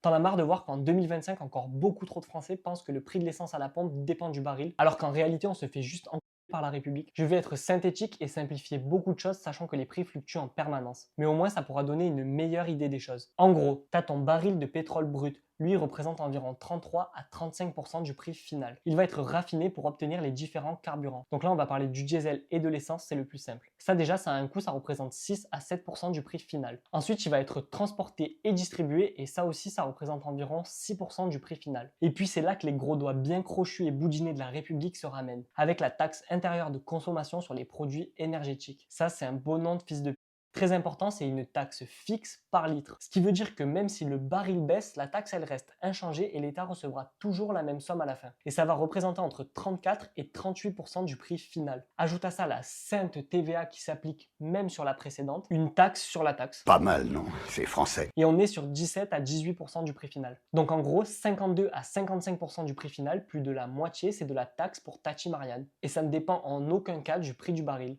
T'en as marre de voir qu'en 2025, encore beaucoup trop de Français pensent que le prix de l'essence à la pompe dépend du baril, alors qu'en réalité, on se fait juste enculer par la République. Je vais être synthétique et simplifier beaucoup de choses, sachant que les prix fluctuent en permanence. Mais au moins, ça pourra donner une meilleure idée des choses. En gros, t'as ton baril de pétrole brut. Lui, il représente environ 33 à 35% du prix final. Il va être raffiné pour obtenir les différents carburants. Donc là, on va parler du diesel et de l'essence, c'est le plus simple. Ça déjà, ça a un coût, ça représente 6 à 7% du prix final. Ensuite, il va être transporté et distribué et ça aussi, ça représente environ 6% du prix final. Et puis c'est là que les gros doigts bien crochus et boudinés de la République se ramènent, avec la taxe intérieure de consommation sur les produits énergétiques. Ça, c'est un beau nom de fils de. Très important, c'est une taxe fixe par litre. Ce qui veut dire que même si le baril baisse, la taxe elle reste inchangée et l'État recevra toujours la même somme à la fin. Et ça va représenter entre 34 et 38% du prix final. Ajoute à ça la sainte TVA qui s'applique même sur la précédente, une taxe sur la taxe. Pas mal, non? C'est français. Et on est sur 17 à 18% du prix final. Donc en gros, 52 à 55% du prix final, plus de la moitié, c'est de la taxe pour Tati Marianne. Et ça ne dépend en aucun cas du prix du baril.